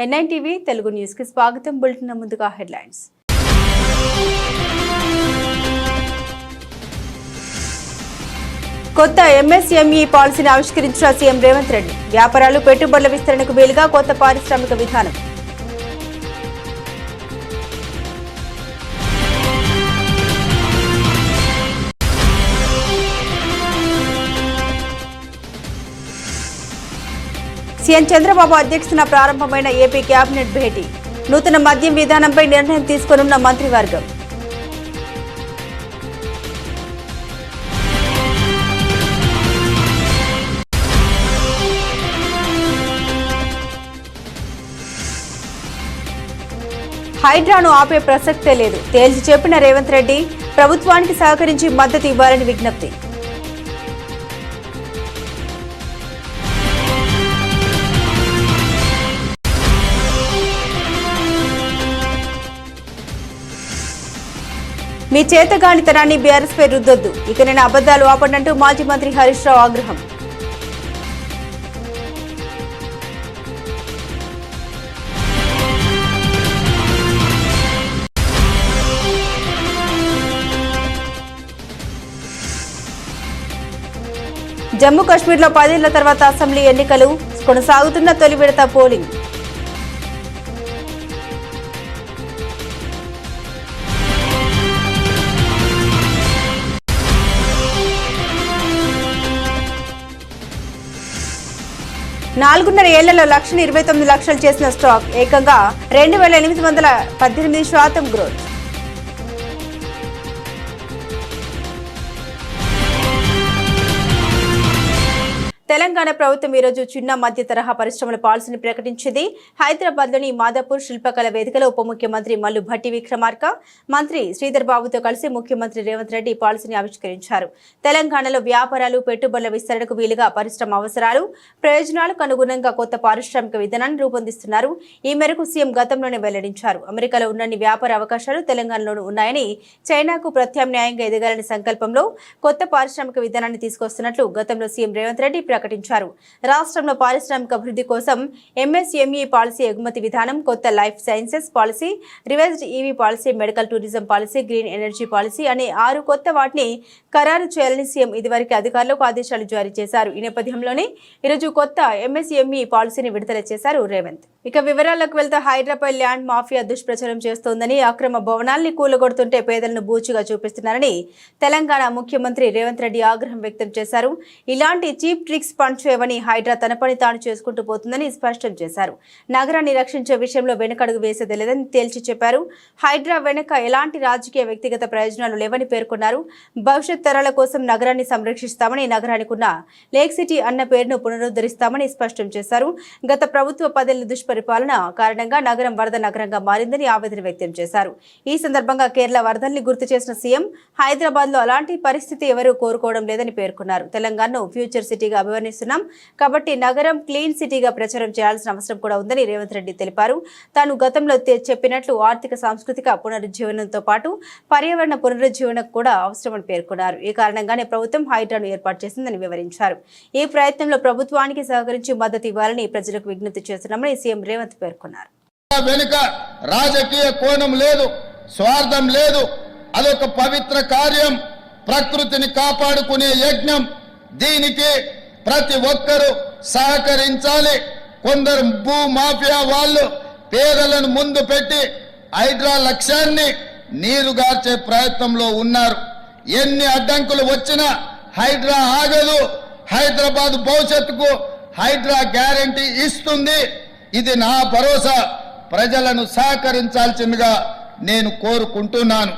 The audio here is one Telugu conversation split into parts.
ఎన్ఐ టీవీ తెలుగు న్యూస్ కి స్వాగతం. బులెటిన్ ముందుగా హెడ్లైన్స్. కొత్త ఎంఎస్ఎంఈ పాలసీని ఆవిష్కరించిన సీఎం రేవంత్ రెడ్డి. వ్యాపారాలు పెట్టుబడుల విస్తరణకు వీలుగా కొత్త పారిశ్రామిక విధానం. సీఎం చంద్రబాబు అధ్యక్షతన ప్రారంభమైన ఏపీ కేబినెట్ భేటీ. నూతన మద్యం విధానంపై నిర్ణయం తీసుకోనున్న మంత్రివర్గం. హైడ్రాను ఆపే ప్రసక్తే లేదు. తేల్చి చెప్పిన రేవంత్ రెడ్డి ప్రభుత్వానికి సహకరించి మద్దతు ఇవ్వాలని విజ్ఞప్తి. మీ చేతగానితనాన్ని బీఆర్ఎస్ పై రుద్దొద్దు, ఇక నేను అబద్దాలు ఆపడంటూ మాజీ మంత్రి హరీష్ రావు ఆగ్రహం. జమ్మూ కాశ్మీర్లో 10 ఏళ్ల తర్వాత అసెంబ్లీ ఎన్నికలు. కొనసాగుతున్న తొలి విడత పోలింగ్. నాలుగున్నర ఏళ్లలో 1,29,00,000 చేసిన స్టాక్ ఏకంగా 2,818% గ్రోత్. తెలంగాణ ప్రభుత్వం ఈరోజు చిన్న మధ్య తరహా పరిశ్రమల పాలసీని ప్రకటించింది. హైదరాబాద్లోని మాదాపూర్ శిల్పకళ వేదికలో ఉప ముఖ్యమంత్రి మల్లు భట్టి విక్రమార్క, మంత్రి శ్రీధర్ బాబుతో కలిసి ముఖ్యమంత్రి రేవంత్ రెడ్డి పాలసీని ఆవిష్కరించారు. తెలంగాణలో వ్యాపారాలు పెట్టుబడుల విస్తరణకు వీలుగా పరిశ్రమ అవసరాలు ప్రయోజనాలకు అనుగుణంగా కొత్త పారిశ్రామిక విధానాన్ని రూపొందిస్తున్నారు. ఈ మేరకు సీఎం గతంలోనే వెల్లడించారు. అమెరికాలో ఉన్నన్ని వ్యాపార అవకాశాలు తెలంగాణలోనూ ఉన్నాయని, చైనాకు ప్రత్యామ్నాయంగా ఎదగాలని సంకల్పంలో కొత్త పారిశ్రామిక విధానాన్ని తీసుకొస్తున్నట్లు గతంలో సీఎం రేవంత్ రెడ్డి ప్రకటించారు. రాష్ట్రంలో పారిశ్రామిక అభివృద్ధి కోసం ఎంఎస్ఎంఈ పాలసీ, ఎగుమతి విధానం, కొత్త life sciences policy, revised EV policy, medical tourism policy, green energy policy అనే 6 కొత్త వాటిని ఖరారు చేయాలని సీఎం ఇదివరకు అధికారులకు ఆదేశాలు జారీ చేశారు. ఈ నేపథ్యంలోనే ఈరోజు కొత్త ఎంఎస్ఎంఈ పాలసీని విడుదల చేశారు రేవంత్. ఇక వివరాలకు వెళ్తే హైడ్రాపై ల్యాండ్ మాఫియా దుష్ప్రచారం చేస్తోందని, అక్రమ భవనాల్ని కూలగొడుతుంటే పేదలను బూచిగా చూపిస్తున్నారని తెలంగాణ ముఖ్యమంత్రి రేవంత్ రెడ్డి ఆగ్రహం వ్యక్తం చేశారు. ఇలాంటి చీప్ ట్రిక్స్ పనిచేయవని, హైడ్రా తన పని తాను చేసుకుంటూ పోతుందని స్పష్టం చేశారు. నగరాన్ని రక్షించే విషయంలో వెనకడుగు వేసేది లేదని తేల్చి చెప్పారు. హైడ్రా వెనుక ఎలాంటి రాజకీయ వ్యక్తిగత ప్రయోజనాలు లేవని పేర్కొన్నారు. భవిష్యత్ తరాల కోసం నగరాన్ని సంరక్షిస్తామని, నగరానికి ఉన్న లేక్ సిటీ అన్న పేరును పునరుద్ధరిస్తామని స్పష్టం చేశారు. గత ప్రభుత్వ 10 ఏళ్ల దుష్పరిపాలన కారణంగా నగరం వరద నగరంగా మారిందని ఆవేదన వ్యక్తం చేశారు. ఈ సందర్భంగా కేరళ వరదల్ని గుర్తు చేసిన సీఎం హైదరాబాద్ లో అలాంటి పరిస్థితి ఎవరూ కోరుకోవడం లేదని పేర్కొన్నారు. తెలంగాణను ఫ్యూచర్ సిటీగా అభివర్ణిస్తున్నాం కాబట్టి నగరం క్లీన్ సిటీగా ప్రచారం చేయాల్సిన అవసరం కూడా ఉందని రేవంత్ రెడ్డి తెలిపారు. తాను గతంలో చెప్పినట్లు ఆర్థిక సాంస్కృతిక పునరుజ్జీవనంతో పాటు పర్యావరణ పునరుజ్జీవనం కూడా అవసరమని పేర్కొన్నారు. ఈ కారణంగానే ప్రభుత్వం హైడ్రాను ఏర్పాటు చేసిందని వివరించారు. ఈ ప్రయత్నంలో ప్రభుత్వానికి సహకరించి మద్దతు ఇవ్వాలని ప్రజలకు విజ్ఞప్తి చేస్తున్నామని సీఎం రేవంత్ పేర్కొన్నారు. వెనుక రాజకీయ కోణం లేదు, స్వార్థం లేదు. అదొక పవిత్ర కార్యం, ప్రకృతిని కాపాడుకునే యజ్ఞం. దీనికి ప్రతి ఒక్కరూ సహకరించాలి. కొందరు భూ మాఫియా వాళ్ళు పేదలను ముందు పెట్టి హైడ్రా లక్ష్యాన్ని నీరుగార్చే ప్రయత్నంలో ఉన్నారు. ఎన్ని అడ్డంకులు వచ్చినా హైడ్రా ఆగదు. హైదరాబాద్ భవిష్యత్తుకు హైడ్రా గ్యారంటీ ఇస్తుంది. ఇది నా భరోసా. ప్రజలను సహకరించాల్సిందిగా నేను కోరుకుంటున్నాను.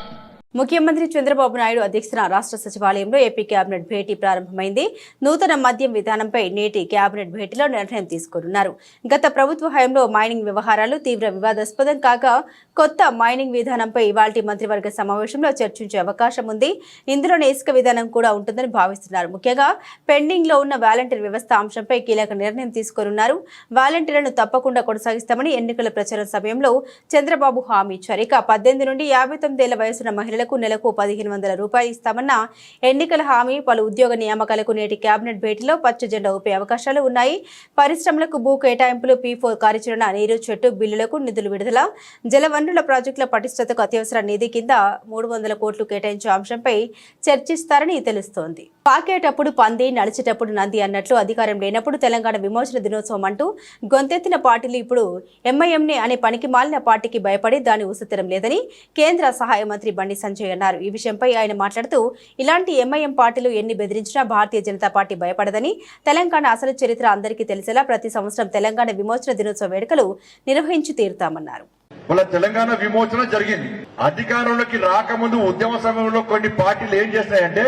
ముఖ్యమంత్రి చంద్రబాబు నాయుడు అధ్యక్షతన రాష్ట్ర సచివాలయంలో ఏపీ కేబినెట్ భేటీ ప్రారంభమైంది. నూతన మద్యం విధానంపై నేటి కేబినెట్ భేటీలో నిర్ణయం తీసుకున్నారు. గత ప్రభుత్వ హయాంలో మైనింగ్ వ్యవహారాలు తీవ్ర వివాదాస్పదం కాగా కొత్త మైనింగ్ విధానంపై ఇవాల్టి మంత్రివర్గ సమావేశంలో చర్చించే అవకాశం ఉంది. ఇందులోనే ఇసుక విధానం కూడా ఉంటుందని భావిస్తున్నారు. ముఖ్యంగా పెండింగ్ లో ఉన్న వాలంటీర్ వ్యవస్థ అంశంపై కీలక నిర్ణయం తీసుకున్నారు. వాలంటీర్లను తప్పకుండా కొనసాగిస్తామని ఎన్నికల ప్రచారం సమయంలో చంద్రబాబు హామీ ఇచ్చారు. ఇక 18 నుండి 59 ఏళ్ల వయసున్న మహిళలు మహిళలకు నెలకు 1,500 రూపాయలు ఇస్తామన్న ఎన్నికల హామీ, పలు ఉద్యోగ నియామకాలకు నేటి కేబినెట్ భేటీలో పచ్చ జెండా ఊపే అవకాశాలు ఉన్నాయి. పరిశ్రమలకు భూ కేటాయింపులు, P4 కార్యాచరణ, నీరు చెట్టు బిల్లులకు నిధులు విడుదల, జలవనరుల ప్రాజెక్టుల పటిష్టతకు అత్యవసర నిధి కింద 300 కోట్లు కేటాయించే అంశంపై చర్చిస్తారని తెలుస్తోంది. పాకేటప్పుడు పంది, నడిచేటప్పుడు నంది అన్నట్లు అధికారం లేనప్పుడు తెలంగాణ విమోచన దినోత్సవం అంటూ గొంతెత్తిన పార్టీలు ఇప్పుడు ఎంఐఎంని అనే పనికి మాలిన పార్టీకి భయపడి దాని ఊసెత్తడం లేదని కేంద్ర సహాయ మంత్రి బండి సంజయ్ అన్నారు. ఈ విషయంపై ఆయన మాట్లాడుతూ, ఇలాంటి ఎంఐఎం పార్టీలు ఎన్ని బెదిరించినా భారతీయ జనతా పార్టీ భయపడదని, తెలంగాణ అసలు చరిత్ర అందరికీ తెలిసేలా ప్రతి సంవత్సరం తెలంగాణ విమోచన దినోత్సవ వేడుకలు నిర్వహించి తీరుతామన్నారు. తెలంగాణ విమోచన జరిగింది. అధికారంలోకి రాకముందు ఉద్యమ సమయంలో కొన్ని పార్టీలు ఏం చేస్తాయంటే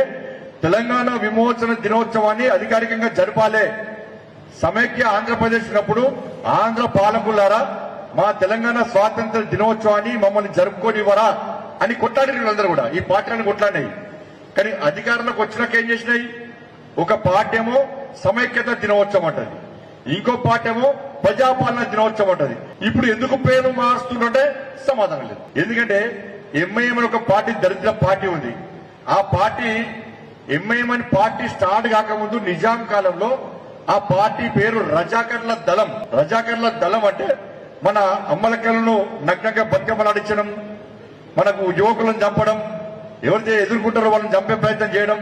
తెలంగాణ విమోచన దినోత్సవాన్ని అధికారికంగా జరపాలే, సమైక్య ఆంధ్రప్రదేశ్ ఉన్నప్పుడు ఆంధ్ర పాలకులారా మా తెలంగాణ స్వాతంత్ర దినోత్సవాన్ని మమ్మల్ని జరుపుకోనివ్వరా అని కొట్లాడిన వీళ్ళందరూ కూడా ఈ పార్టీలను కొట్లాడినాయి. కానీ అధికారంలోకి వచ్చినాక ఏం చేసినాయి? ఒక పార్టీ ఏమో సమైక్యత దినోత్సవం అంటది, ఇంకో పార్టీ ఏమో ప్రజాపాలన దినోత్సవం అంటది. ఇప్పుడు ఎందుకు పేరు మారుస్తుంటే సమాధానం లేదు. ఎందుకంటే ఎంఐఎం అని ఒక పార్టీ దరిద్ర పార్టీ ఉంది. ఆ పార్టీ ఎంఐఎం అని పార్టీ స్టార్ట్ కాకముందు నిజాం కాలంలో ఆ పార్టీ పేరు రజాకర్ల దళం. రజాకర్ల దళం అంటే మన అమ్మలకలను నగ్నంగా బతికమలాడించడం, మనకు యువకులను చంపడం, ఎవరైతే ఎదుర్కొంటారో వాళ్ళని చంపే ప్రయత్నం చేయడం,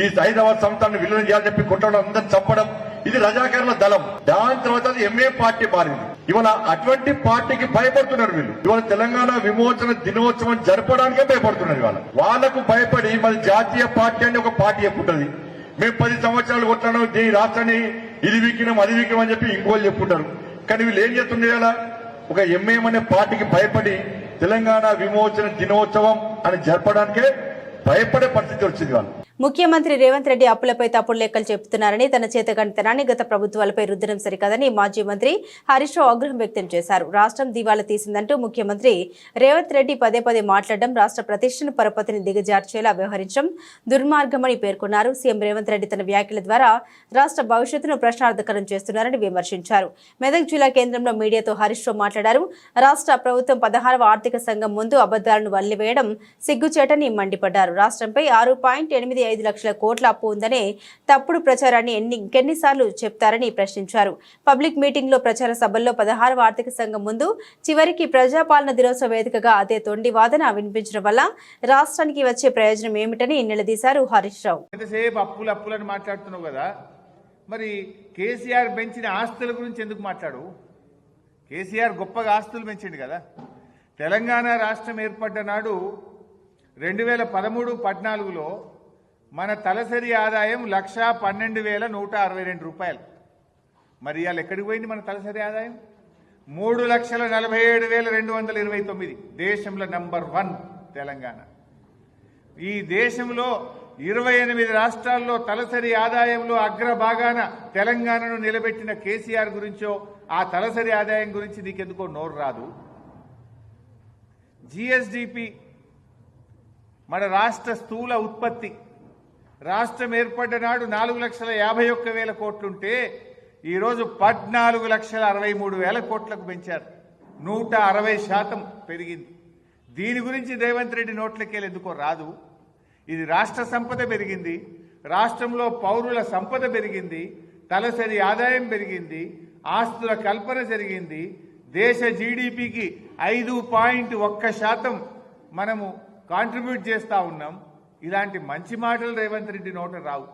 ఈ హైదరాబాద్ సంస్థలను విలీనం చేయాలని చెప్పి కొట్టడం, అందరిని చంపడం, ఇది రజాకర్ల దళం. దాని తర్వాత అది ఎంఏ పార్టీ మారింది. ఇవాళ అటువంటి పార్టీకి భయపడుతున్నారు వీళ్ళు. ఇవాళ తెలంగాణ విమోచన దినోత్సవం జరపడానికే భయపడుతున్నారు. ఇవాళ వాళ్లకు భయపడి మరి జాతీయ పార్టీ అని ఒక పార్టీ చెప్పుంటది. మేము 10 సంవత్సరాలు కొట్టాను, ఈ రాష్ట్రాన్ని ఇది వీకినాం అది వీకినాం అని చెప్పి ఇంకోళ్ళు చెప్పుంటారు. కానీ వీళ్ళు ఏం చేస్తుండే కదా, ఒక ఎంఏఎం అనే పార్టీకి భయపడి తెలంగాణ విమోచన దినోత్సవం అని జరపడానికే భయపడే పరిస్థితి వచ్చింది వాళ్ళు. ముఖ్యమంత్రి రేవంత్ రెడ్డి అప్పులపై తప్పుడు లెక్కలు చెబుతున్నారని, తన చేతకంటతనాన్ని గత ప్రభుత్వాలపై రుద్దడం సరికాదని మాజీ మంత్రి హరీష్ రావు ఆగ్రహం వ్యక్తం చేశారు. రాష్ట్రం దివాలా తీసిందంటూ ముఖ్యమంత్రి రేవంత్ రెడ్డి పదే పదే మాట్లాడడం, రాష్ట్ర ప్రతిష్టను పరపతిని దిగజార్చేలా వ్యవహరించడం దుర్మార్గమని పేర్కొన్నారు. సీఎం రేవంత్ రెడ్డి తన వ్యాఖ్యల ద్వారా రాష్ట్ర భవిష్యత్తును ప్రశ్నార్థకరం చేస్తున్నారని విమర్శించారు. మెదక్ జిల్లా కేంద్రంలో మీడియాతో హరీష్ రావు మాట్లాడారు. రాష్ట్ర ప్రభుత్వం 16వ ఆర్థిక సంఘం ముందు అబద్దాలను వల్లివేయడం సిగ్గుచేటని మండిపడ్డారు. రాష్ట్రంపై 6.85 లక్షల కోట్ల అప్పు ఉందనే తప్పుడు ప్రచారాన్ని ఇంకెన్నిసార్లు చెప్తారని ప్రశ్నించారు. పబ్లిక్ మీటింగ్ లో ప్రచార సభల్లో 16వ ఆర్థిక సంఘం ముందు చివరికి ప్రజాపాలన దినోత్సవ వేదికగా అదే తొండి వాదన వినిపించడం వల్ల రాష్ట్రానికి వచ్చే ప్రయోజనం ఏమిటని నిలదీశారు హరీష్ రావు. ఎంతసేపు అప్పులని మాట్లాడుతున్నావు కదా, మరి కేసీఆర్ పెంచిన ఆస్తుల గురించి ఎందుకు మాట్లాడు? కేసీఆర్ గొప్పగా ఆస్తులు పెంచిండు కదా. తెలంగాణ రాష్ట్రం ఏర్పడ్డ నాడు 2013-14లో మన తలసరి ఆదాయం 1,12,162 రూపాయలు. మరి ఇవాళ ఎక్కడికి పోయింది మన తలసరి ఆదాయం? 3,47,229. దేశంలో నంబర్ 1 తెలంగాణ. ఈ దేశంలో 28 రాష్ట్రాల్లో తలసరి ఆదాయంలో అగ్రభాగాన తెలంగాణను నిలబెట్టిన కేసీఆర్ గురించో ఆ తలసరి ఆదాయం గురించి నీకెందుకో నోరు రాదు. జిఎస్డిపి మన రాష్ట్ర స్థూల ఉత్పత్తి రాష్ట్రం ఏర్పడ్డ నాడు 4,51,000 కోట్లుంటే ఈరోజు 14,63,000 కోట్లకు పెంచారు. 160% పెరిగింది. దీని గురించి రేవంత్ రెడ్డి నోట్లకెళ్ళి ఎందుకో రాదు. ఇది రాష్ట్ర సంపద పెరిగింది, రాష్ట్రంలో పౌరుల సంపద పెరిగింది, తలసరి ఆదాయం పెరిగింది, ఆస్తుల కల్పన జరిగింది, దేశ జీడిపికి 5.1% మనము కాంట్రిబ్యూట్ చేస్తూ ఉన్నాం. ఇలాంటి మంచి మాటలు రేవంత్ రెడ్డి నోట రావు,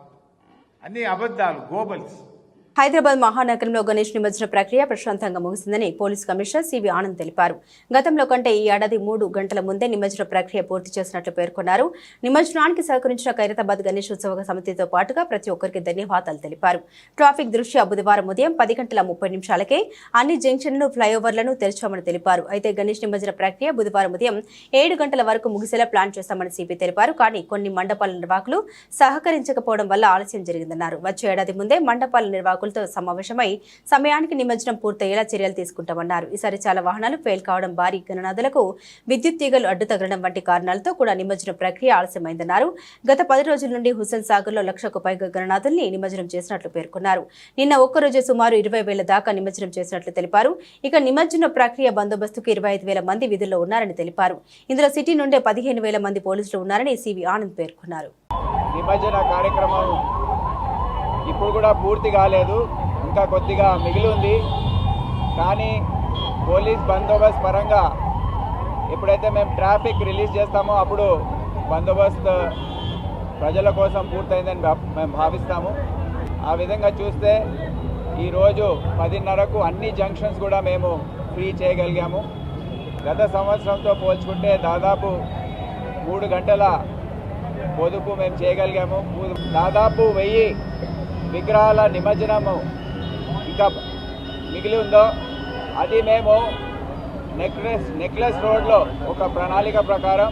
అన్ని అబద్ధాలు, గోబల్స్. హైదరాబాద్ మహానగరంలో గణేష్ నిమజ్జన ప్రక్రియ ప్రశాంతంగా ముగిసిందని పోలీస్ కమిషనర్ సివి ఆనంద్ తెలిపారు. గతంలో కంటే ఈ ఏడాది 3 గంటల ముందే నిమజ్జన ప్రక్రియ పూర్తి చేసినట్లు పేర్కొన్నారు. నిమజ్జనానికి సహకరించిన ఖైరతాబాద్ గణేష్ ఉత్సవ సమితితో పాటుగా ప్రతి ఒక్కరికి ధన్యవాదాలు తెలిపారు. ట్రాఫిక్ దృష్ట్యా బుధవారం ఉదయం 10:30 అన్ని జంక్షన్లు, ఫ్లైఓవర్లను తెరిచామని తెలిపారు. అయితే గణేష్ నిమజ్జన ప్రక్రియ బుధవారం ఉదయం 7 గంటల వరకు ముగిసేలా ప్లాన్ చేస్తామని సిపి తెలిపారు. కానీ కొన్ని మండపాల నిర్వాహకులు సహకరించకపోవడం వల్ల ఆలస్యం జరిగిందన్నారు. వచ్చే ఏడాది ముందే మండపాల నిర్వాహకులు నిర్వాహకులతో సమావేశమై సమయానికి నిమజ్జనం పూర్తయ్యేలా చర్యలు తీసుకుంటామన్నారు. ఈసారి చాలా వాహనాలు ఫెయిల్ కావడం, భారీ గణనాథులకు విద్యుత్ తీగలు అడ్డు తగలడం వంటి కారణాలతో కూడా నిమజ్జనం ప్రక్రియ ఆలస్యమైందన్నారు. గత 10 రోజుల నుండి హుస్సేన్ సాగర్లో 1,00,000కు పైగా గణనాథుల్ని నిమజ్జనం చేసినట్లు పేర్కొన్నారు. నిన్న ఒక్కరోజే సుమారు 20,000 దాకా నిమజ్జనం చేసినట్లు తెలిపారు. ఇక నిమజ్జన ప్రక్రియ బందోబస్తుకు 25,000 మంది విధుల్లో ఉన్నారని తెలిపారు. ఇందులో సిటీ నుండే 15,000 మంది పోలీసులు ఉన్నారని సివి ఆనంద్ పేర్కొన్నారు. నిమజ్జన కార్యక్రమం ఇప్పుడు కూడా పూర్తి కాలేదు, ఇంకా కొద్దిగా మిగిలి ఉంది. కానీ పోలీస్ బందోబస్తు పరంగా ఎప్పుడైతే మేము ట్రాఫిక్ రిలీజ్ చేస్తామో అప్పుడు బందోబస్తు ప్రజల కోసం పూర్తయిందని మేము భావిస్తాము. ఆ విధంగా చూస్తే ఈరోజు 10:30కు అన్ని జంక్షన్స్ కూడా మేము ఫ్రీ చేయగలిగాము. గత సంవత్సరంతో పోల్చుకుంటే దాదాపు 3 గంటల పొదుపు మేము చేయగలిగాము. దాదాపు 1000 విగ్రహాల నిమజ్జనము ఇంకా మిగిలి ఉందో అది మేము నెక్లెస్ రోడ్లో ఒక ప్రణాళిక ప్రకారం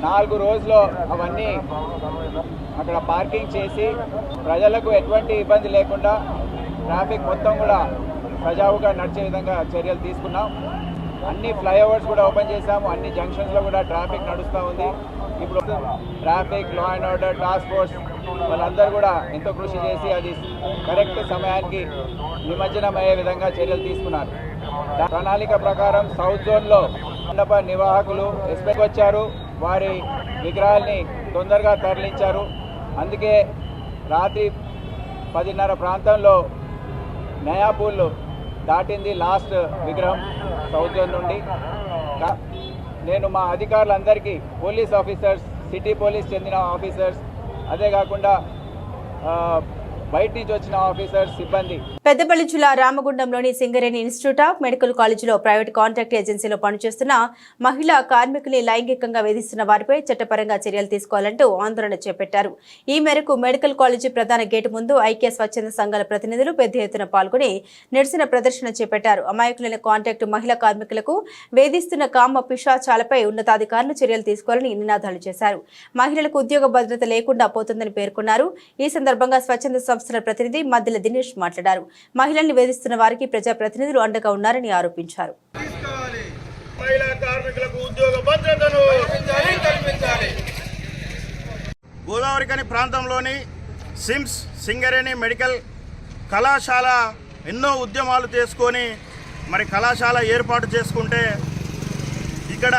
4 రోజుల్లో అవన్నీ అక్కడ పార్కింగ్ చేసి ప్రజలకు ఎటువంటి ఇబ్బంది లేకుండా ట్రాఫిక్ మొత్తం కూడా సజావుగా నడిచే విధంగా చర్యలు తీసుకున్నాం. అన్ని ఫ్లైఓవర్స్ కూడా ఓపెన్ చేశాము. అన్ని జంక్షన్స్లో కూడా ట్రాఫిక్ నడుస్తూ ఉంది. ఇప్పుడు traffic, law and order task force వాళ్ళందరూ కూడా ఎంతో కృషి చేసి అది కరెక్ట్ సమయానికి నిమజ్జనం అయ్యే విధంగా చర్యలు తీసుకున్నారు. ప్రణాళిక ప్రకారం సౌత్ జోన్లో మండప నిర్వాహకులు ఎస్పెక్ట్ వచ్చారు, వారి విగ్రహాల్ని తొందరగా తరలించారు. అందుకే రాత్రి 10:30 ప్రాంతంలో నయాపూల్ దాటింది లాస్ట్ విగ్రహం సౌత్ జోన్ నుండి. నేను మా అధికారులందరికీ, పోలీస్ ఆఫీసర్స్, సిటీ పోలీస్ చెందిన ఆఫీసర్స్, అదే కాకుండా బయట నుంచి వచ్చిన ఆఫీసర్స్, సిబ్బంది. పెద్దపల్లి జిల్లా రామగుండంలోని సింగరేణి ఇన్స్టిట్యూట్ ఆఫ్ మెడికల్ కాలేజీలో ప్రైవేట్ కాంట్రాక్ట్ ఏజెన్సీలో పనిచేస్తున్న మహిళా కార్మికుల్ని లైంగికంగా వేధిస్తున్న వారిపై చట్టపరంగా చర్యలు తీసుకోవాలంటూ ఆందోళన చేపట్టారు. ఈ మేరకు మెడికల్ కాలేజీ ప్రధాన గేటు ముందు ఐక్య స్వచ్ఛంద సంఘాల ప్రతినిధులు పెద్ద ఎత్తున పాల్గొని నిరసన ప్రదర్శన చేపట్టారు. అమాయకులైన కాంట్రాక్ట్ మహిళా కార్మికులకు వేధిస్తున్న కామ పిశాచాలపై ఉన్నతాధికారులు చర్యలు తీసుకోవాలని నినాదాలు చేశారు. మహిళలకు ఉద్యోగ భద్రత లేకుండా పోతుందని పేర్కొన్నారు. ఈ సందర్భంగా స్వచ్ఛంద సంస్థల ప్రతినిధి మద్దెల దినేష్ మాట్లాడారు. మహిళల్ని వేధిస్తున్న వారికి ప్రజాప్రతినిధులు అండగా ఉన్నారని ఆరోపించారు. గోదావరికని ప్రాంతంలోని సిమ్స్ సింగరేణి మెడికల్ కళాశాల ఎన్నో ఉద్యమాలు చేసుకొని మరి కళాశాల ఏర్పాటు చేసుకుంటే ఇక్కడ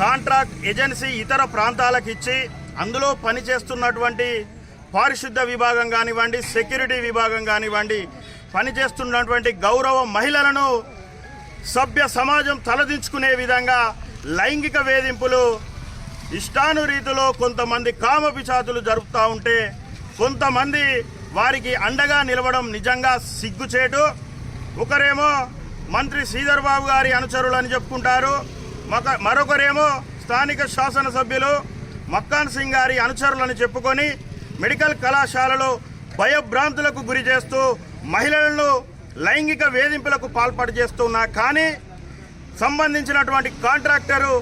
కాంట్రాక్ట్ ఏజెన్సీ ఇతర ప్రాంతాలకు ఇచ్చి అందులో పనిచేస్తున్నటువంటి పారిశుద్ధ విభాగం కానివ్వండి, సెక్యూరిటీ విభాగం కానివ్వండి, పనిచేస్తున్నటువంటి గౌరవ మహిళలను సభ్య సమాజం తలదించుకునే విధంగా లైంగిక వేధింపులు ఇష్టానురీతిలో కొంతమంది కామపిశాచులు జరుపుతూ ఉంటే కొంతమంది వారికి అండగా నిలవడం నిజంగా సిగ్గుచేటు. ఒకరేమో మంత్రి శ్రీధర్ బాబు గారి అనుచరులని చెప్పుకుంటారు, మరొకరేమో స్థానిక శాసనసభ్యులు మక్కాన్ సింగ్ గారి అనుచరులని చెప్పుకొని మెడికల్ కళాశాలలో భయభ్రాంతులకు గురి చేస్తూ మహిళలను లైంగిక వేధింపులకు పాల్పడి చేస్తున్నా కానీ సంబంధించినటువంటి కాంట్రాక్టరు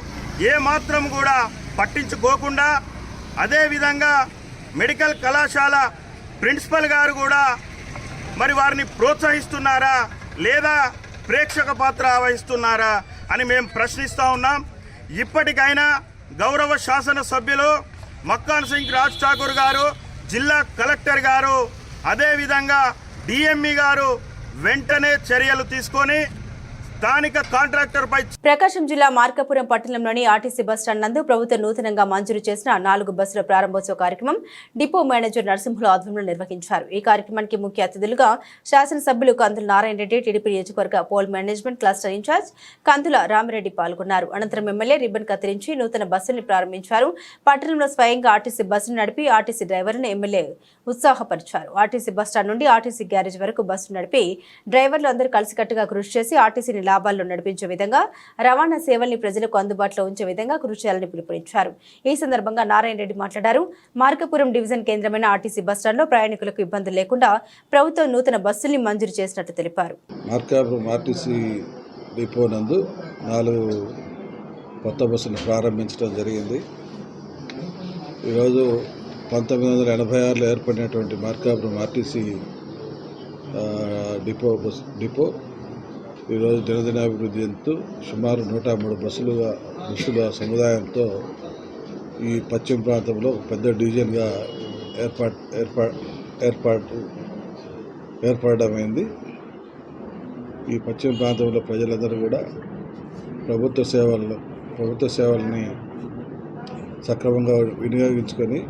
ఏమాత్రం కూడా పట్టించుకోకుండా, అదేవిధంగా మెడికల్ కళాశాల ప్రిన్సిపల్ గారు కూడా మరి వారిని ప్రోత్సహిస్తున్నారా లేదా ప్రేక్షక పాత్ర వహిస్తున్నారా అని మేము ప్రశ్నిస్తూ ఉన్నాం. ఇప్పటికైనా గౌరవ శాసనసభ్యులు మక్కాన్ సింగ్ రాజ్ ఠాకూర్ గారు, జిల్లా కలెక్టర్ గారు, అదేవిధంగా డిఎంఈ గారు వెంటనే చర్యలు తీసుకొని స్థానిక కాంట్రాక్టర్ పై. ప్రకాశం జిల్లా మార్కాపురం పట్టణంలోని ఆర్టీసీ బస్టాండ్ నందు ప్రభుత్వం నూతనంగా మంజూరు చేసిన 4 బస్సుల ప్రారంభోత్సవ కార్యక్రమం డిపో మేనేజర్ నరసింహులు ఆధ్వర్యంలో నిర్వహించారు. ఈ కార్యక్రమానికి ముఖ్య అతిథులుగా శాసనసభ్యులు కందుల నారాయణ రెడ్డి, టీడీపీ నియోజకవర్గ పోల్ మేనేజ్మెంట్ క్లస్టర్ ఇన్ఛార్జ్ కందుల రామిరెడ్డి పాల్గొన్నారు. అనంతరం ఎమ్మెల్యే రిబ్బన్ కత్తిరించి నూతన బస్సుల్ని ప్రారంభించారు. పట్టణంలో స్వయంగా ఆర్టీసీ బస్సును నడిపి ఆర్టీసీ డ్రైవర్లను ఎమ్మెల్యే ఉత్సాహపరిచారు. ఆర్టీసీ బస్టాండ్ నుండి ఆర్టీసీ గ్యారేజ్ వరకు బస్సు నడిపి డ్రైవర్లు అందరూ కలిసికట్టుగా కృషి చేసి ఆర్టీసీని లాభాల్లో నడిపించే విధంగా రవాణా సేవల్ని ప్రజలకు అందుబాటులో ఉంచే విధంగా కృషి చేయాలని పిలుపునిచ్చారు. ఈ సందర్భంగా నారాయణ రెడ్డి మాట్లాడారు. మార్కాపురం డివిజన్ కేంద్రమైన ఆర్టీసీ బస్టాండ్లో ప్రయాణికులకు ఇబ్బందులు లేకుండా ప్రభుత్వం నూతన బస్సుల్ని మంజూరు చేసినట్టు తెలిపారు. మార్కాపురం ఆర్టీసీ డిపో నందు 4 కొత్త బస్సులు ప్రారంభించడం జరిగింది. ఈరోజు 1986లో ఏర్పడినటువంటి మార్కాపురం ఆర్టీసీ డిపో ఈరోజు దినదినాభివృద్ధి చెందుతూ సుమారు 103 బస్సుల సముదాయంతో ఈ పశ్చిమ ప్రాంతంలో ఒక పెద్ద డివిజన్గా ఏర్పడమైంది. ఈ పశ్చిమ ప్రాంతంలో ప్రజలందరూ కూడా ప్రభుత్వ సేవల్ని సక్రమంగా వినియోగించుకొని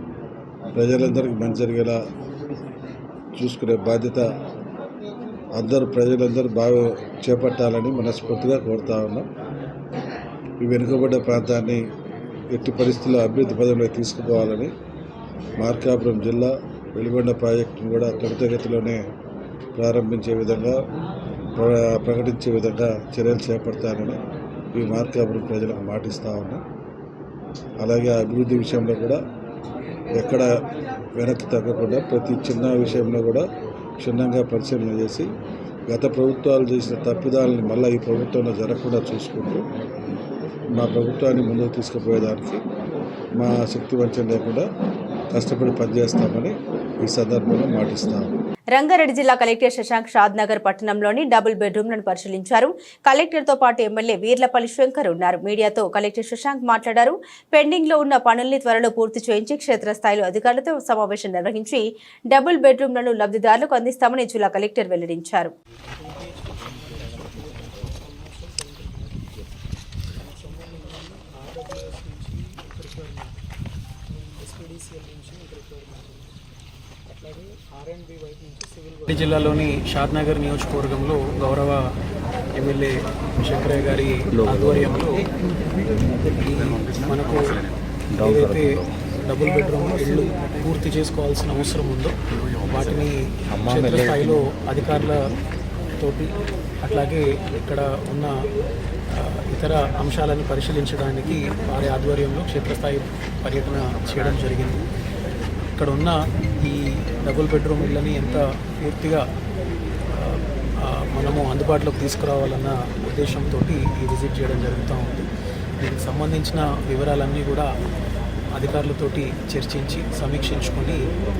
ప్రజలందరికీ మంచి జరిగేలా చూసుకునే బాధ్యత ప్రజలందరూ బాగా చేపట్టాలని మనస్ఫూర్తిగా కోరుతా ఉన్నాం. ఈ వెనుకబడ్డ ప్రాంతాన్ని ఎట్టి పరిస్థితుల్లో అభివృద్ధి పదంలో తీసుకుపోవాలని మార్కాపురం జిల్లా వెలుగొండ ప్రాజెక్టును కూడా త్వరితగతిలోనే ప్రారంభించే విధంగా ప్రకటించే విధంగా చర్యలు చేపడతానని ఈ మార్కాపురం ప్రజలకు మాటిస్తూ ఉన్నాం. అలాగే అభివృద్ధి విషయంలో కూడా ఎక్కడ వెనక్కి తగ్గకుండా ప్రతి చిన్న విషయంలో కూడా క్షుణ్ణంగా పరిశీలన చేసి గత ప్రభుత్వాలు చేసిన తప్పిదాలని మళ్ళీ ఈ ప్రభుత్వంలో జరగకుండా చూసుకుంటూ మా ప్రభుత్వాన్ని ముందుకు తీసుకుపోయేదానికి మా శక్తి వంచన లేకుండా కష్టపడి పనిచేస్తామని ఈ సందర్భంగా మాటిస్తాము. రంగారెడ్డి జిల్లా కలెక్టర్ శశాంక్ షాద్నగర్ పట్టణంలోని డబుల్ బెడ్రూమ్లను పరిశీలించారు. కలెక్టర్తో పాటు ఎమ్మెల్యే వీర్లపల్లి శంకర్ ఉన్నారు. మీడియాతో కలెక్టర్ శశాంక్ మాట్లాడారు. పెండింగ్ లో ఉన్న పనుల్ని త్వరలో పూర్తి చేయించి క్షేత్రస్థాయిలో అధికారులతో సమావేశం నిర్వహించి డబుల్ బెడ్రూమ్లను లబ్ధిదారులకు అందిస్తామని జిల్లా కలెక్టర్ వెల్లడించారు. జిల్లాలోని షాద్నగర్ నియోజకవర్గంలో గౌరవ ఎమ్మెల్యే శంకరయ్య గారి ఆధ్వర్యంలో మనకు ఏదైతే డబుల్ బెడ్రూమ్ ఇళ్ళు పూర్తి చేసుకోవాల్సిన అవసరం ఉందో వాటిని క్షేత్రస్థాయిలో అధికారులతోటి అట్లాగే ఇక్కడ ఉన్న ఇతర అంశాలను పరిశీలించడానికి వారి ఆధ్వర్యంలో క్షేత్రస్థాయి పర్యటన చేయడం జరిగింది. ఇక్కడ ఉన్న ఈ డబుల్ బెడ్రూమ్ ఇళ్ళని ఎంత పూర్తిగా మనము అందుబాటులోకి తీసుకురావాలన్న ఉద్దేశంతో ఈ విజిట్ చేయడం జరుగుతూ ఉంది. దీనికి సంబంధించిన వివరాలన్నీ కూడా అధికారులతోటి చర్చించి సమీక్షించుకొని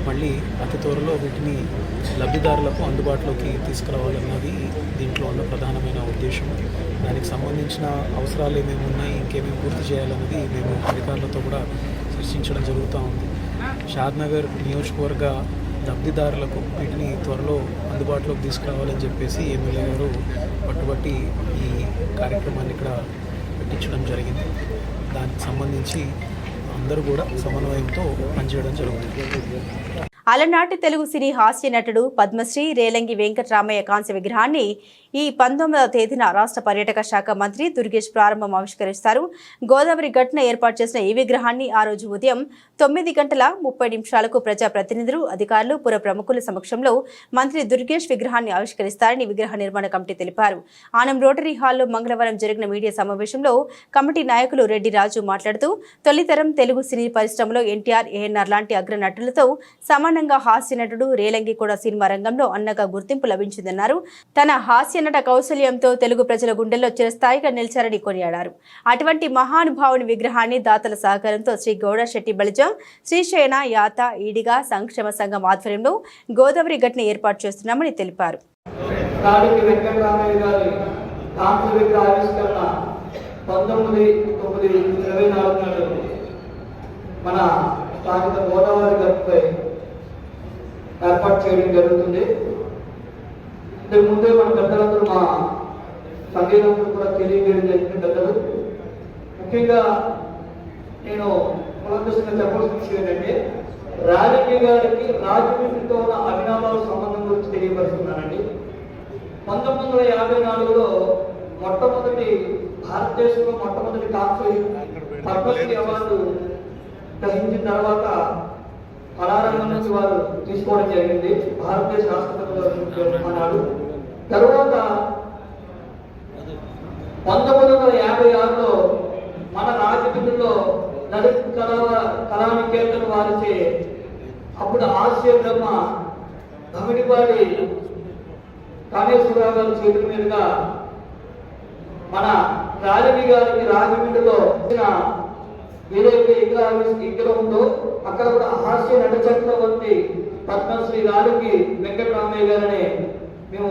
మళ్ళీ అతి త్వరలో వీటిని లబ్ధిదారులకు అందుబాటులోకి తీసుకురావాలన్నది దీంట్లో ఉన్న ప్రధానమైన ఉద్దేశం. దానికి సంబంధించిన అవసరాలు ఏమేమి ఉన్నాయి, ఇంకేమేమి పూర్తి చేయాలన్నది మేము అధికారులతో కూడా చర్చించడం జరుగుతూ ఉంది. షాద్నగర్ నియోజకవర్గ లబ్ధిదారులకు వీటిని త్వరలో అందుబాటులోకి తీసుకురావాలని చెప్పేసి ఎమ్మెల్యే గారు పట్టుబట్టి ఈ కార్యక్రమాన్ని ఇక్కడ పెట్టించడం జరిగింది. దానికి సంబంధించి అందరూ కూడా సమన్వయంతో పనిచేయడం జరుగుతుంది. అలనాటి తెలుగు సినీ హాస్య నటుడు పద్మశ్రీ రేలంగి వెంకటరామయ్య కాంస్య విగ్రహాన్ని ఈ 19వ తేదీన రాష్ట్ర పర్యాటక శాఖ మంత్రి దుర్గేష్ ప్రారంభం ఆవిష్కరిస్తారు. గోదావరి ఘటన ఏర్పాటు చేసిన ఈ విగ్రహాన్ని ఆ రోజు ఉదయం 9:30 ప్రజాప్రతినిధులు, అధికారులు, పుర ప్రముఖుల సమక్షంలో మంత్రి దుర్గేష్ విగ్రహాన్ని ఆవిష్కరిస్తారని విగ్రహ నిర్మాణ కమిటీ తెలిపారు. ఆనం రోటరీ హాల్లో మంగళవారం జరిగిన మీడియా సమావేశంలో కమిటీ నాయకులు రెడ్డి రాజు మాట్లాడుతూ తొలితరం తెలుగు సినీ పరిశ్రమలో ఎన్టీఆర్, ఏఎన్ఆర్ లాంటి అగ్ర నటులతో సమానంగా హాస్య నటుడు రేలంగి కూడా సినిమా రంగంలో అన్నగా గుర్తింపు లభించిందన్నారు. తన హాస్య నట కౌశల్యంతో తెలుగు ప్రజల గుండెల్లో చిరస్థాయిగా నిలిచారని కొనియాడారు. అటువంటి మహానుభావుని విగ్రహాన్ని దాతల సహకారంతో శ్రీ గౌడ శెట్టి బలిజ, శ్రీశయన యాత ఈడిగా సంక్షేమ సంఘం ఆధ్వర్యంలో గోదావరి ఘటన ఏర్పాటు చేస్తున్నామని తెలిపారు. మన స్థానిక గోదావరి గట్టుపై ఏర్పాటు చేయడం జరుగుతుంది. ఇంతకు ముందే మన పెద్దలందరూ మా సంగీతంలో కూడా తెలియజేయడం జరిగిన పెద్దలు. ముఖ్యంగా నేను పునరుద్ధరణ చెప్పాల్సిన విషయం ఏంటంటే రాజకీయ గారికి రాజకీయంతో ఉన్న అభినవాల సంబంధం గురించి తెలియపరుస్తున్నానండి. 1954లో మొట్టమొదటి భారతదేశంలో మొట్టమొదటి పద్మశ్రీ అవార్డు గ్రహించిన తర్వాత కళారంగం నుంచి వారు తీసుకోవడం జరిగింది. భారతదేశ రాష్ట్రపతి అన్నాడు. తరువాత 1956లో మన రాజకీయంలో లలిత్ కళానికేతన్ వారిచే అప్పుడు హాస్య బ్రహ్మ గమిడిపాడి కాళేశ్వరరావు గారి చేతుల మీదుగా మన రాజకీయ గారికి రాజమండ్రిలో ఏదైతే ఇక్కడ ఉందో అక్కడ కూడా హాస్య నట చక్రవర్తి పద్మశ్రీ రాజకీ వెంకటరామయ్య గారనే మేము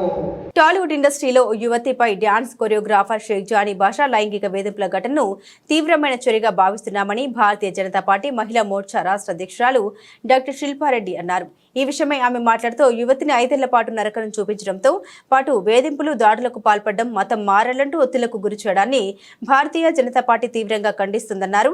టాలీవుడ్ ఇండస్ట్రీలో ఓ యువతిపై డ్యాన్స్ కొరియోగ్రాఫర్ షేక్ జానీ బాషా లైంగిక వేధింపుల ఘటనను తీవ్రమైన చర్యగా భావిస్తున్నామని భారతీయ జనతా పార్టీ మహిళా మోర్చా రాష్ట్ర అధ్యక్షురాలు డాక్టర్ శిల్పారెడ్డి అన్నారు. ఈ విషయమై ఆమె మాట్లాడుతూ యువతిని 5 ఏళ్ల పాటు నరకను చూపించడంతో పాటు వేధింపులు దాడులకు పాల్పడడం మతం మారాలంటూ ఒత్తిళ్లకు గురి చేయడాన్ని భారతీయ జనతా పార్టీ తీవ్రంగా ఖండిస్తుందన్నారు.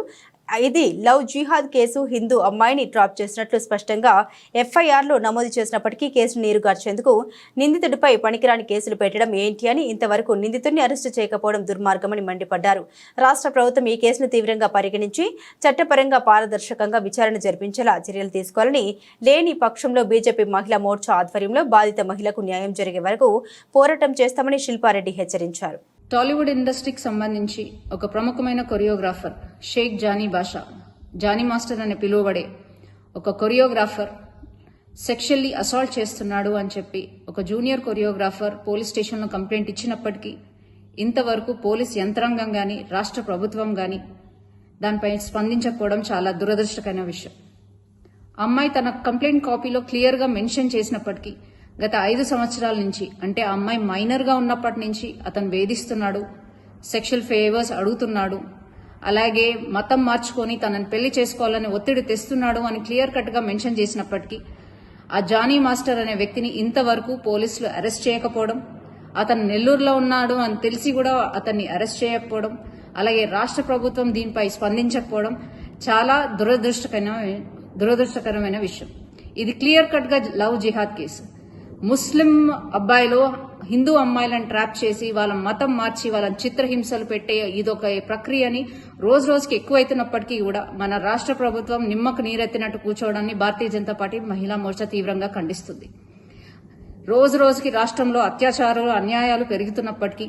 ఇది లవ్ జిహాద్ కేసు. హిందూ అమ్మాయిని ట్రాప్ చేసినట్లు స్పష్టంగా ఎఫ్ఐఆర్లో నమోదు చేసినప్పటికీ కేసును నీరుగార్చేందుకు నిందితుడిపై పనికిరాని కేసులు పెట్టడం ఏంటి అని ఇంతవరకు నిందితుడిని అరెస్టు చేయకపోవడం దుర్మార్గమని మండిపడ్డారు. రాష్ట్ర ప్రభుత్వం ఈ కేసును తీవ్రంగా పరిగణించి చట్టపరంగా పారదర్శకంగా విచారణ జరిపించేలా చర్యలు తీసుకోవాలని, లేని పక్షంలో బీజేపీ మహిళా మోర్చా ఆధ్వర్యంలో బాధిత మహిళకు న్యాయం జరిగే వరకు పోరాటం చేస్తామని శిల్పారెడ్డి హెచ్చరించారు. టాలీవుడ్ ఇండస్ట్రీకి సంబంధించి ఒక ప్రముఖమైన కొరియోగ్రాఫర్ షేక్ జానీ బాషా, జానీ మాస్టర్ అని పిలువబడే ఒక కొరియోగ్రాఫర్ సెక్షువల్లీ అసాల్ట్ చేస్తున్నాడు అని చెప్పి ఒక జూనియర్ కొరియోగ్రాఫర్ పోలీస్ స్టేషన్లో కంప్లైంట్ ఇచ్చినప్పటికీ ఇంతవరకు పోలీస్ యంత్రాంగం కానీ రాష్ట్ర ప్రభుత్వం కానీ దానిపై స్పందించకపోవడం చాలా దురదృష్టకరమైన విషయం. అమ్మాయి తన కంప్లైంట్ కాపీలో క్లియర్గా మెన్షన్ చేసినప్పటికీ గత 5 సంవత్సరాల నుంచి, అంటే ఆ అమ్మాయి మైనర్గా ఉన్నప్పటి నుంచి అతను వేధిస్తున్నాడు, సెక్షువల్ ఫేవర్స్ అడుగుతున్నాడు, అలాగే మతం మార్చుకొని తనని పెళ్లి చేసుకోవాలని ఒత్తిడి తెస్తున్నాడు అని క్లియర్ కట్గా మెన్షన్ చేసినప్పటికీ ఆ జానీ మాస్టర్ అనే వ్యక్తిని ఇంతవరకు పోలీసులు అరెస్ట్ చేయకపోవడం, అతను నెల్లూరులో ఉన్నాడు అని తెలిసి కూడా అతన్ని అరెస్ట్ చేయకపోవడం, అలాగే రాష్ట్ర ప్రభుత్వం దీనిపై స్పందించకపోవడం చాలా దురదృష్టకరమైన విషయం. ఇది క్లియర్ కట్గా లవ్ జిహాద్ కేసు. ముస్లిం అబ్బాయిలు హిందూ అమ్మాయిలను ట్రాప్ చేసి వాళ్ళ మతం మార్చి వాళ్ళని చిత్రహింసలు పెట్టే ఇదొక ప్రక్రియని రోజు రోజుకి ఎక్కువైతున్నప్పటికీ కూడా మన రాష్ట్ర ప్రభుత్వం నిమ్మకు నీరెత్తినట్టు కూర్చోవడాన్ని భారతీయ జనతా పార్టీ మహిళా మోర్చా తీవ్రంగా ఖండిస్తుంది. రోజు రోజుకి రాష్ట్రంలో అత్యాచారాలు అన్యాయాలు పెరుగుతున్నప్పటికీ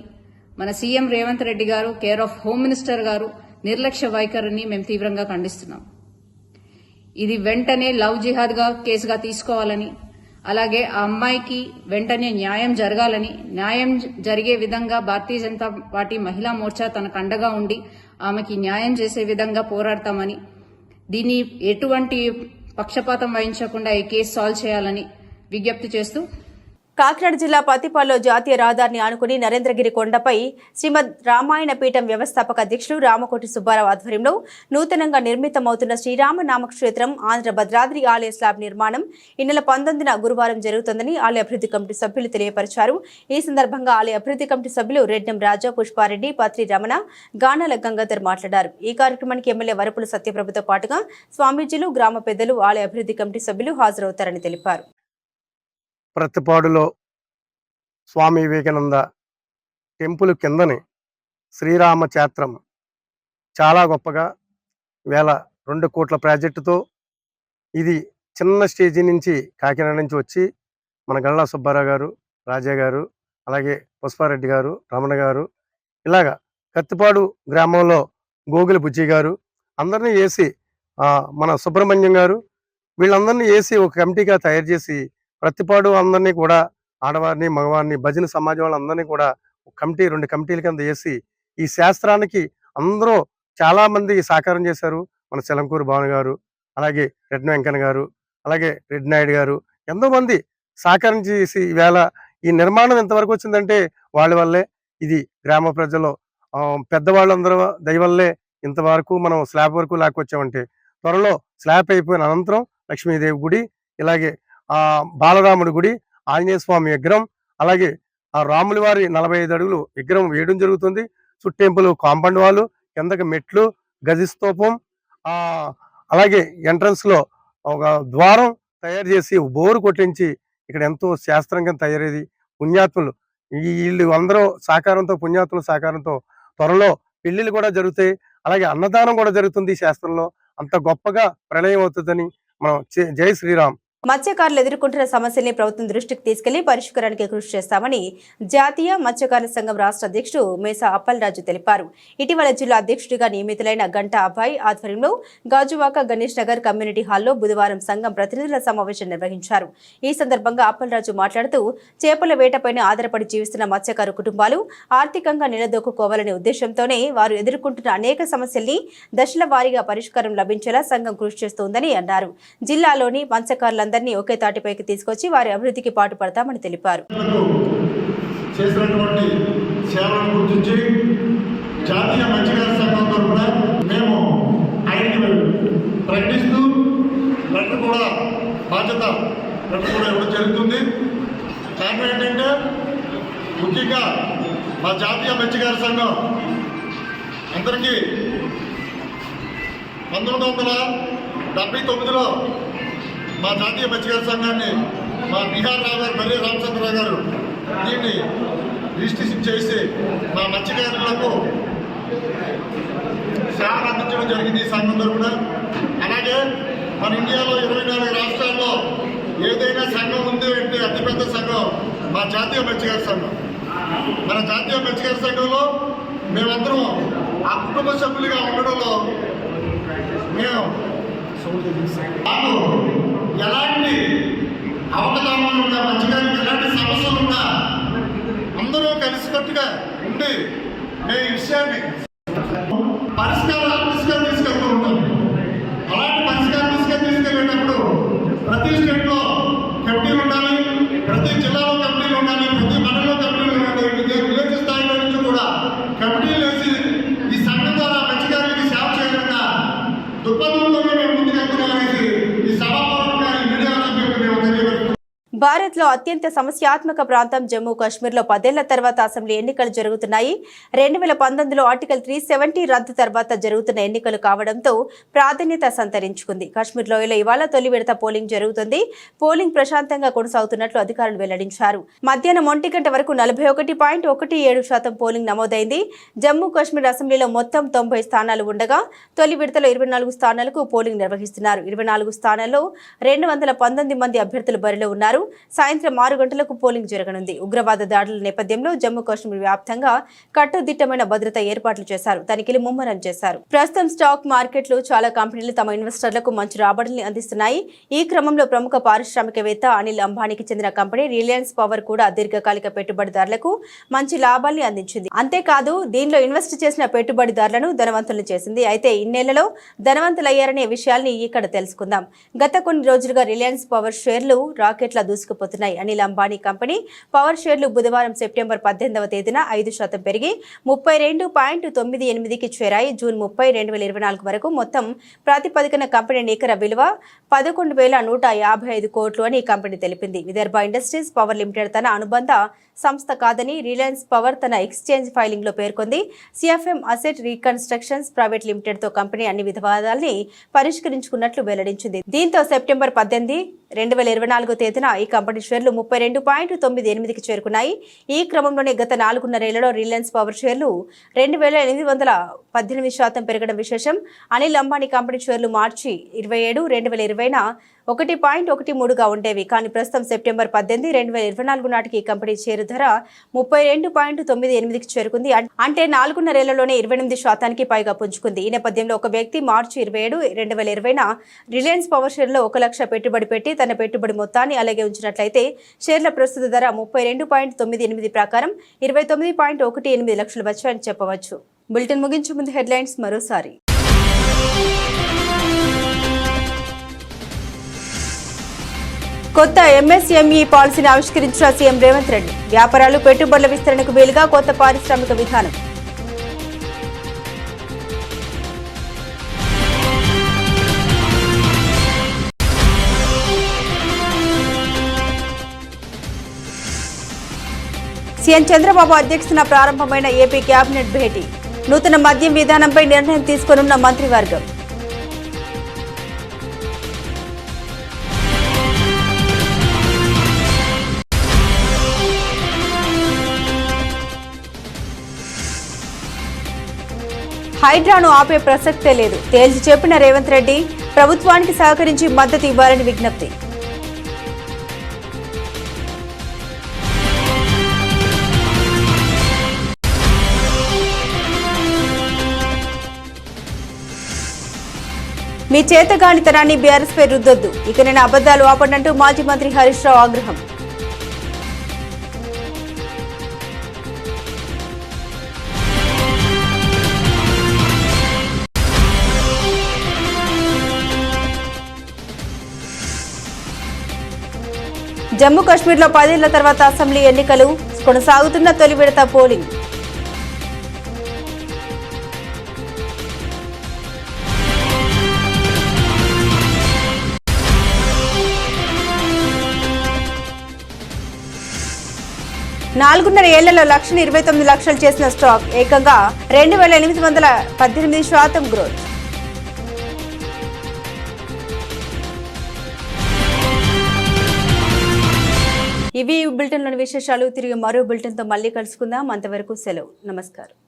మన సీఎం రేవంత్ రెడ్డి గారు, కేర్ ఆఫ్ హోమ్ మినిస్టర్ గారు నిర్లక్ష్య వైఖరిని మేము తీవ్రంగా ఖండిస్తున్నాం. ఇది వెంటనే లవ్ జిహాద్గా కేసుగా తీసుకోవాలని, అలాగే ఆ అమ్మాయికి వెంటనే న్యాయం జరగాలని, న్యాయం జరిగే విధంగా భారతీయ జనతా పార్టీ మహిళా మోర్చా తనకు అండగా ఉండి ఆమెకి న్యాయం చేసే విధంగా పోరాడతామని, దీన్ని ఎటువంటి పక్షపాతం వహించకుండా ఈ కేసు సాల్వ్ చేయాలని విజ్ఞప్తి చేస్తూ కాకినాడ జిల్లా పత్తిపాడులో జాతీయ రహదారిని ఆనుకుని నరేంద్రగిరి కొండపై శ్రీమద్ రామాయణ పీఠం వ్యవస్థాపక అధ్యక్షులు రామకోటి సుబ్బారావు ఆధ్వర్యంలో నూతనంగా నిర్మితమవుతున్న శ్రీరామ నామక్షేత్రం ఆంధ్ర భద్రాద్రి ఆలయ స్లాబ్ నిర్మాణం ఈ నెల 19న గురువారం జరుగుతుందని ఆలయ అభివృద్ధి కమిటీ సభ్యులు తెలియపరిచారు. ఈ సందర్భంగా ఆలయ అభివృద్ధి కమిటీ సభ్యులు రెడ్డం రాజా, పుష్పారెడ్డి, పత్రి రమణ, గానాల గంగాధర్ మాట్లాడారు. ఈ కార్యక్రమానికి ఎమ్మెల్యే వరపుల సత్యప్రభుతో పాటుగా స్వామీజీలు, గ్రామ పెద్దలు, ఆలయ అభివృద్ధి కమిటీ సభ్యులు హాజరవుతారని తెలిపారు. ప్రతిపాడులో స్వామి వివేకానంద టెంపుల్ కిందని శ్రీరామ క్షేత్రం చాలా గొప్పగా 2 కోట్ల ప్రాజెక్టుతో ఇది చిన్న స్టేజీ నుంచి కాకినాడ నుంచి వచ్చి మన గల్లా సుబ్బారావు గారు, రాజా గారు, అలాగే పుష్పారెడ్డి గారు, రమణ గారు, ఇలాగా కత్తిపాడు గ్రామంలో గోగుల బుజ్జి గారు అందరినీ వేసి మన సుబ్రహ్మణ్యం గారు వీళ్ళందరినీ వేసి ఒక కమిటీగా తయారు చేసి ప్రతిపాడు అందరినీ కూడా ఆడవారిని, మగవారిని, భజన సమాజం వాళ్ళందరినీ కూడా ఒక కమిటీ 2 కమిటీల కింద వేసి ఈ శాస్త్రానికి అందరూ చాలా మంది సహకారం చేశారు. మన చెలంకూరు భావన గారు, అలాగే రెడ్డి వెంకన్న గారు, అలాగే రెడ్డి నాయుడు గారు, ఎంతో మంది సహకారం చేసి ఈవేళ ఈ నిర్మాణం ఎంతవరకు వచ్చిందంటే వాళ్ళ వల్లే. ఇది గ్రామ ప్రజలు పెద్దవాళ్ళందరూ దయవల్లే ఇంతవరకు మనం స్లాబ్ వరకు లాక్కొచ్చామంటే త్వరలో స్లాబ్ అయిపోయిన అనంతరం లక్ష్మీదేవి గుడి, ఇలాగే బాలరాముడి గుడి, ఆంజనేయ స్వామి విగ్రహం, అలాగే రాముల వారి 45 అడుగులు విగ్రహం వేయడం జరుగుతుంది. చుట్టెంపులు, కాంపౌండ్ వాళ్ళు, కిందకి మెట్లు, గజస్తూపం, అలాగే ఎంట్రన్స్ లో ఒక ద్వారం తయారు చేసి బోరు కొట్టించి ఇక్కడ ఎంతో శాస్త్రంగా తయారేది. పుణ్యాత్ములు వీళ్ళు అందరూ సహకారంతో, పుణ్యాత్ముల సహకారంతో త్వరలో పెళ్లిళ్ళు కూడా జరుగుతాయి. అలాగే అన్నదానం కూడా జరుగుతుంది. ఈ శాస్త్రంలో అంత గొప్పగా ప్రళయం అవుతుందని మనం జై శ్రీరామ్. మత్స్యకారులు ఎదుర్కొంటున్న సమస్యల్ని ప్రభుత్వం దృష్టికి తీసుకెళ్లి పరిష్కారానికి కృషి చేస్తామని జాతీయ మత్స్యకారుల సంఘం రాష్ట్ర అధ్యక్షుడు మేసా అప్పలరాజు తెలిపారు. ఇటీవల జిల్లా అధ్యక్షుడిగా నియమితులైన గంటా అబ్బాయి ఆధ్వర్యంలో గాజువాక గణేష్ నగర్ కమ్యూనిటీ హాల్లో బుధవారం సంఘం ప్రతినిధుల సమావేశం నిర్వహించారు. ఈ సందర్భంగా అప్పలరాజు మాట్లాడుతూ చేపల వేటపైన ఆధారపడి జీవిస్తున్న మత్స్యకారు కుటుంబాలు ఆర్థికంగా నిలదొక్కుకోవాలనే ఉద్దేశంతోనే వారు ఎదుర్కొంటున్న అనేక సమస్యల్ని దశల వారీగా పరిష్కారం లభించేలా సంఘం కృషి చేస్తోందని అన్నారు. జిల్లాలోని మత్స్యకారులందరినీ అందరినీ ఒకే తాటిపైకి తీసుకొచ్చి వారి అభివృద్ధికి పాటుపడతామని తెలిపారు. చేసినటువంటి సేవలను గుర్తించి జాతీయ మత్స్యకార సంఘం తరఫున మేము ఆయనకి ప్రకటిస్తూ లెటర్ కూడా బాధ్యత లెటర్ కూడా ఇవ్వడం జరుగుతుంది. కారణం ఏంటంటే ముఖ్యంగా మా జాతీయ మత్స్యకార సంఘం అందరికీ 1979లో మా జాతీయ మత్స్యకార సంఘాన్ని మా బీహార్ రావు గారు బల్లి రామచంద్రరావు గారు దీన్ని రిజిస్ట్రేషన్ చేసి మా మత్స్యకారులకు సేవలు అందించడం జరిగింది ఈ సంఘం తరఫున. అలాగే మన ఇండియాలో 24 రాష్ట్రాల్లో ఏదైనా సంఘం ఉంది అంటే అతిపెద్ద సంఘం మా జాతీయ మత్స్యకార సంఘం. మన జాతీయ మత్స్యకార సంఘంలో మేమందరం ఆ కుటుంబ సభ్యులుగా ఉండడంలో మేము మాకు ఎలాంటి అవకతవకలు ఉన్నా మత్స్యకారులకు ఎలాంటి సమస్యలు ఉన్నా అందరూ కలిసికట్టుగా ఉండి మేము ఈ విషయాన్ని పరిష్కారాలు తీసుకెళ్తూ ఉంటాం. అలాంటి పరిష్కారం తీసుకెళ్ళేటప్పుడు ప్రతి స్టేట్లో కమిటీలు ఉండాలి, ప్రతి జిల్లాలో కమిటీలు ఉండాలి, ప్రతి మండలంలో కమిటీలు ఉండాలి. విలేజ్ స్థాయిలో నుంచి కూడా కమిటీలు వేసి ఈ సంఘం ద్వారా మత్స్యకారులకి సేవ చేయకుండా దుర్పథంలోనే మేము ముందుకెళ్తున్నామనేసి ఈ సభాపూర్వకంగా ఈ మీడియా సభ్యులకు మేము తెలియజేస్తున్నాం. భారత్లో అత్యంత సమస్యాత్మక ప్రాంతం జమ్మూ కాశ్మీర్లో 10 ఏళ్ల తర్వాత అసెంబ్లీ ఎన్నికలు జరుగుతున్నాయి. 2019లో ఆర్టికల్ 370 రద్దు తర్వాత జరుగుతున్న ఎన్నికలు కావడంతో ప్రాధాన్యత సంతరించుకుంది. కాశ్మీర్ లోయలో ఇవాళ తొలి విడత పోలింగ్ జరుగుతుంది. పోలింగ్ ప్రశాంతంగా కొనసాగుతున్నట్లు అధికారులు వెల్లడించారు. మధ్యాహ్నం 1 గంట వరకు 41.17% పోలింగ్ నమోదైంది. జమ్మూ కాశ్మీర్ అసెంబ్లీలో మొత్తం 90 స్థానాలు ఉండగా తొలి విడతలో 24 స్థానాలకు పోలింగ్ నిర్వహిస్తున్నారు. 24 స్థానాల్లో 219 మంది అభ్యర్థులు బరిలో ఉన్నారు. సాయంత్రం 6 గంటలకు పోలింగ్ జరగనుంది. ఉగ్రవాద దాడుల నేపథ్యంలో జమ్మూ కాశ్మీర్ వ్యాప్తంగా కట్టుదిట్టమైన భద్రత ఏర్పాట్లు చేశారు. తనిఖీలు ముమ్మరం చేశారు. ప్రస్తుతం స్టాక్ మార్కెట్లు చాలా కంపెనీలు తమ ఇన్వెస్టర్లకు మంచి రాబడిని అందిస్తున్నాయి. ఈ క్రమంలో ప్రముఖ పారిశ్రామికవేత్త అనిల్ అంబానీకి చెందిన కంపెనీ రిలయన్స్ పవర్ కూడా దీర్ఘకాలిక పెట్టుబడిదారులకు మంచి లాభాల్ని అందించింది. అంతేకాదు దీనిలో ఇన్వెస్ట్ చేసిన పెట్టుబడిదారులను ధనవంతులను చేసింది. అయితే ఇన్నేళ్లలో ధనవంతులయ్యారనే విషయాల్ని ఇక్కడ తెలుసుకుందాం. గత కొన్ని రోజులుగా రిలయన్స్ పవర్ షేర్లు రాకెట్ల దూసుకుపోతున్నాయి. అనిల్ అంబానీ కంపెనీ పవర్ షేర్లు బుధవారం సెప్టెంబర్ 18వ తేదీన 5% పెరిగి 32.98కి చేరాయి. జూన్ 30, 2024 వరకు మొత్తం ప్రాతిపదికన కంపెనీ నికర విలువ 11,155 కోట్లు అని కంపెనీ తెలిపింది. విదర్భ ఇండస్ట్రీస్ పవర్ లిమిటెడ్ తన అనుబంధ సంస్థ కాదని రిలయన్స్ పవర్ తన ఎక్స్చేంజ్ ఫైలింగ్ లో పేర్కొంది. CFM asset reconstructions private limited తో కంపెనీ అన్ని వివాదాల్ని పరిష్కరించుకున్నట్లు వెల్లడించింది. దీంతో సెప్టెంబర్ 18, 2024 తేదీన ఈ కంపెనీ షేర్లు 32.98కి చేరుకున్నాయి. ఈ క్రమంలోనే గత 4.5 రిలయన్స్ పవర్ షేర్లు 2,818% పెరగడం విశేషం. అనిల్ అంబానీ కంపెనీ షేర్లు మార్చి 27, 2020న 1.13గా ఉండేవి. కానీ ప్రస్తుతం సెప్టెంబర్ 18, 2024 నాటికి ఈ కంపెనీ షేరు ధర 32.98కి చేరుకుంది. అంటే 4.5 ఏళ్లలోనే 28% పైగా పుంజుకుంది. ఈ నేపథ్యంలో ఒక వ్యక్తి మార్చి 27, 2020న రిలయన్స్ పవర్ షేర్లో 1 లక్ష పెట్టుబడి పెట్టి తన పెట్టుబడి మొత్తాన్ని అలాగే ఉంచినట్లయితే షేర్ల ప్రస్తుత ధర 32.98 ప్రకారం 29.18 లక్షలు వచ్చాయని చెప్పవచ్చు. బులెటిన్ ముగించే ముందు హెడ్లైన్స్ మరోసారి. కొత్త ఎంఎస్ఎంఈ పాలసీని ఆవిష్కరించిన సీఎం రేవంత్ రెడ్డి. వ్యాపారాలు పెట్టుబడుల విస్తరణకు వీలుగా కొత్త పారిశ్రామిక విధానం. సీఎం చంద్రబాబు అధ్యక్షతన ప్రారంభమైన ఏపీ కేబినెట్ భేటీ. నూతన మద్యం విధానంపై నిర్ణయం తీసుకోనున్న మంత్రివర్గం. హైడ్రాను ఆపే ప్రసక్తే లేదు. తేల్చి చెప్పిన రేవంత్ రెడ్డి ప్రభుత్వానికి సహకరించి మద్దతు ఇవ్వాలని విజ్ఞప్తి. మీ చేతగానితనాన్ని బీఆర్ఎస్ పై రుద్దొద్దు. ఇక నేను అబద్దాలు ఆపడంటూ మాజీ మంత్రి హరీష్ రావు ఆగ్రహం. జమ్మూ కాశ్మీర్లో 10 ఏళ్ల తర్వాత అసెంబ్లీ ఎన్నికలు కొనసాగుతున్న తొలి విడత పోలింగ్. నాలుగున్నర ఏళ్లలో 1,29,00,000 చేసిన స్టాక్ ఏకంగా 2,818% గ్రోత్. ఇవి బులెటిన్లోని విశేషాలు. తిరిగి మరో బులెటిన్తో మళ్ళీ కలుసుకుందాం. అంతవరకు సెలవు. నమస్కారం.